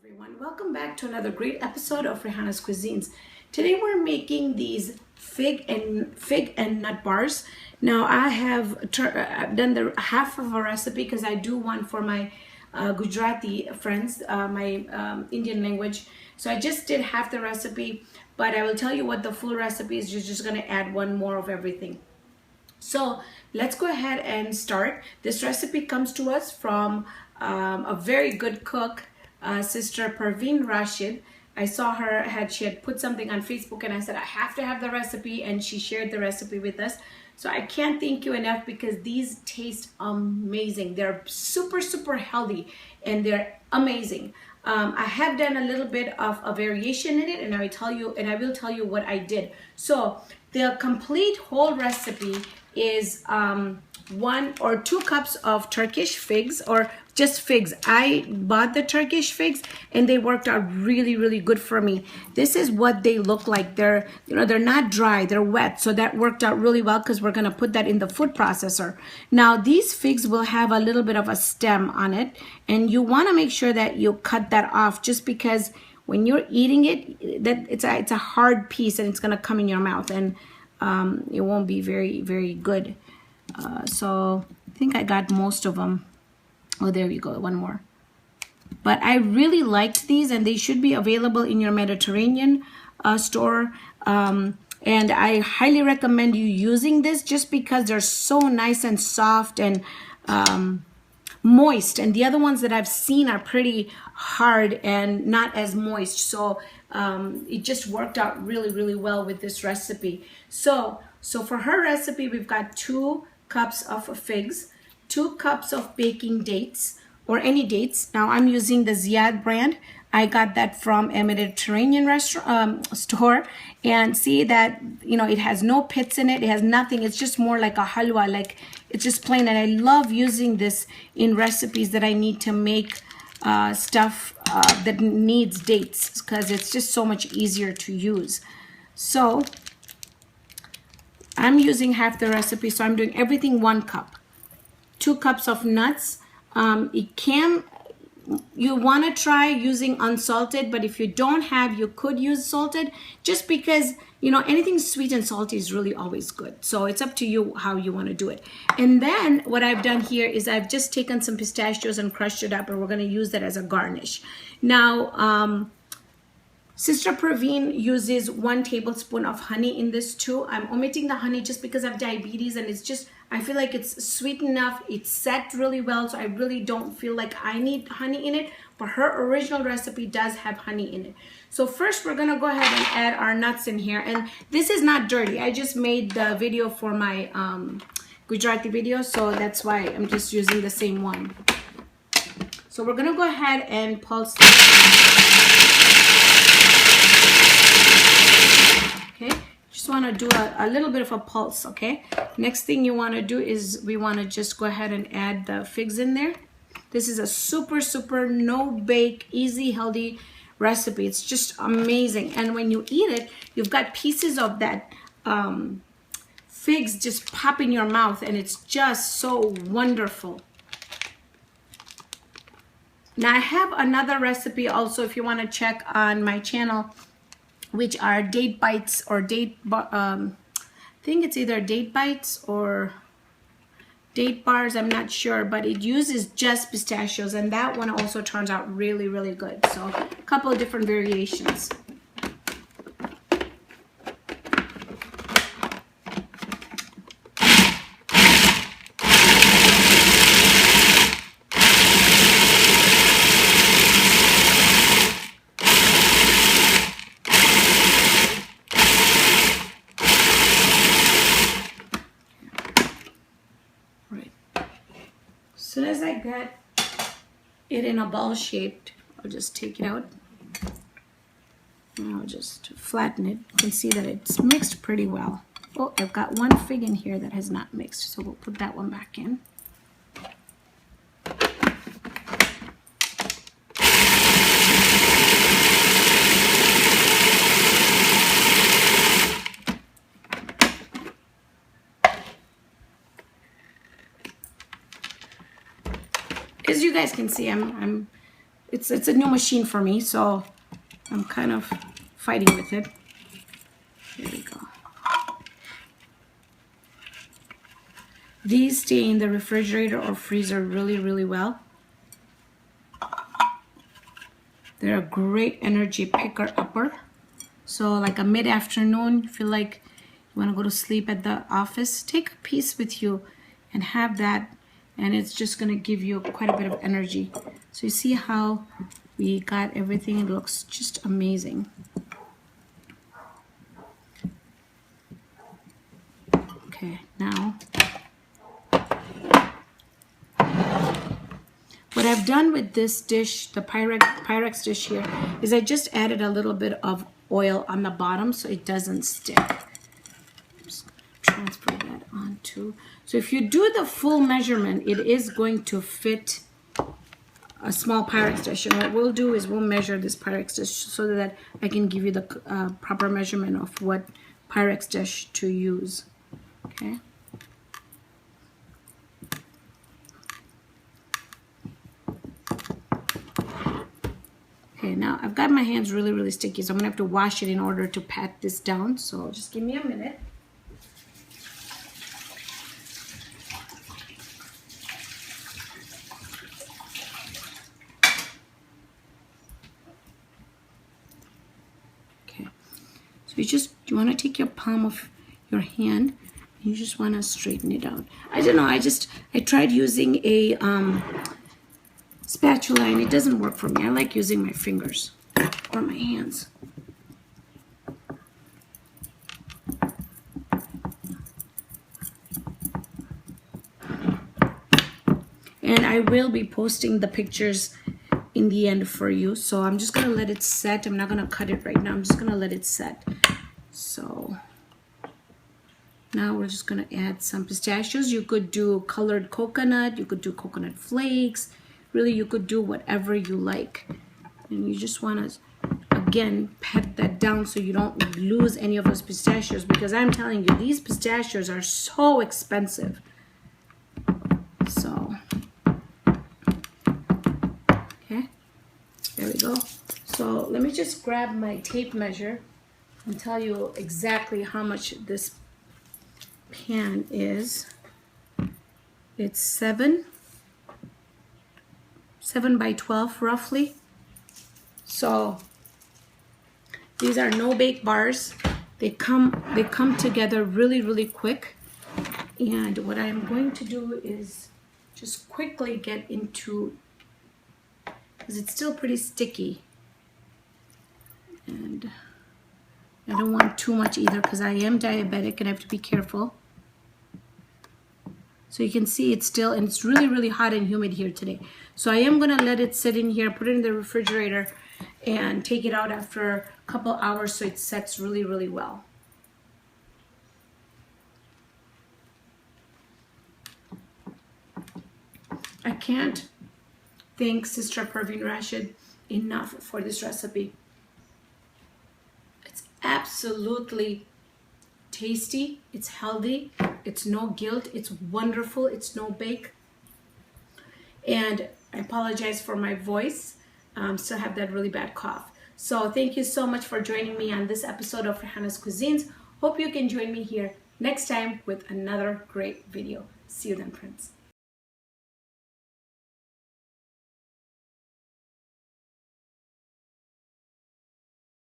Everyone, welcome back to another great episode of Raihana's Cuisines. Today we're making these fig and nut bars. Now I have I've done the half of a recipe because I do one for my Gujarati friends, my Indian language. So I just did half the recipe, but I will tell you what the full recipe is. You're just going to add one more of everything. So let's go ahead and start. This recipe comes to us from a very good cook, Sister Pervin Rashid. I saw her, she had put something on Facebook and I said, I have to have the recipe, and she shared the recipe with us. So I can't thank you enough because these taste amazing. They're super, super healthy and they're amazing. I have done a little bit of a variation in it, and I will tell you what I did. So the complete whole recipe is 1 or 2 cups of Turkish figs, or just figs. I bought the Turkish figs and they worked out really, really good for me. This is what they look like. They're not dry, they're wet. So that worked out really well because we're going to put that in the food processor. Now these figs will have a little bit of a stem on it, and you want to make sure that you cut that off, just because when you're eating it, that it's a hard piece and it's going to come in your mouth, and it won't be very, very good. So I think I got most of them. Oh, there you go, one more. But I really liked these, and they should be available in your Mediterranean store. And I highly recommend you using this just because they're so nice and soft and moist. And the other ones that I've seen are pretty hard and not as moist. So it just worked out really, really well with this recipe. So for her recipe, we've got 2 cups of figs, 2 cups of baking dates, or any dates. Now I'm using the Ziad brand. I got that from a Mediterranean restaurant store, and see that it has no pits in it. It has nothing. It's just more like a halwa, like it's just plain. And I love using this in recipes that I need to make stuff that needs dates, because it's just so much easier to use. So I'm using half the recipe, so I'm doing everything 1 cup. 2 cups of nuts. You want to try using unsalted, but if you don't have, you could use salted, just because anything sweet and salty is really always good. So it's up to you how you want to do it. And then what I've done here is I've just taken some pistachios and crushed it up, and we're going to use that as a garnish. Now Sister Pervin uses 1 tablespoon of honey in this too. I'm omitting the honey just because I have diabetes, and I feel like it's sweet enough. It's set really well, so I really don't feel like I need honey in it. But her original recipe does have honey in it. So first we're gonna go ahead and add our nuts in here. And this is not dirty. I just made the video for my Gujarati video, so that's why I'm just using the same one. So we're gonna go ahead and pulse this. Okay, just want to do a little bit of a pulse. Okay, next thing you want to do is we want to just go ahead and add the figs in there. This is a super, super no bake, easy, healthy recipe. It's just amazing. And when you eat it, you've got pieces of that figs just pop in your mouth, and it's just so wonderful. Now I have another recipe also, if you want to check on my channel, which are date bites, or I think it's either date bites or date bars, I'm not sure, but it uses just pistachios, and that one also turns out really, really good. So a couple of different variations. As soon as I get it in a ball shape, I'll just take it out. And I'll just flatten it. You can see that it's mixed pretty well. Oh, I've got 1 fig in here that has not mixed, so we'll put that one back in. As you guys can see, I'm it's a new machine for me, so I'm kind of fighting with it. There we go. These stay in the refrigerator or freezer really, really well. They're a great energy picker-upper. So like a mid-afternoon, you feel like you want to go to sleep at the office, take a piece with you and have that, and it's just going to give you quite a bit of energy. So you see how we got everything? It looks just amazing. Okay, now what I've done with this dish, the pyrex dish here, is I just added a little bit of oil on the bottom so it doesn't stick. I'm just going to transfer that onto. So if you do the full measurement, it is going to fit a small pyrex dish. And what we'll do is we'll measure this pyrex dish so that I can give you the proper measurement of what pyrex dish to use. Okay. Okay, now I've got my hands really, really sticky, so I'm gonna have to wash it in order to pat this down. So just give me a minute. Okay, so you want to take your palm of your hand and you just want to straighten it out. I don't know, I tried using a spatula and it doesn't work for me. I like using my fingers or my hands. And I will be posting the pictures in the end for you. So I'm just gonna let it set. I'm not gonna cut it right now. I'm just gonna let it set. So now we're just gonna add some pistachios. You could do colored coconut, you could do coconut flakes. Really, you could do whatever you like. And you just want to, again, pat that down so you don't lose any of those pistachios, because I'm telling you, these pistachios are so expensive. So, okay, there we go. So let me just grab my tape measure and tell you exactly how much this pan is. It's 7 by 12 roughly. So these are no bake bars. They come together really, really quick. And what I'm going to do is just quickly get into, because it's still pretty sticky, and I don't want too much either because I am diabetic and I have to be careful. So you can see it's still, and it's really, really hot and humid here today. So I am gonna let it sit in here, put it in the refrigerator, and take it out after a couple hours so it sets really, really well. I can't thank Sister Pervin Rashid enough for this recipe. It's absolutely tasty, it's healthy, it's no guilt, it's wonderful, it's no bake. And I apologize for my voice. Still have that really bad cough. So thank you so much for joining me on this episode of Raihana's Cuisines. Hope you can join me here next time with another great video. See you then, friends.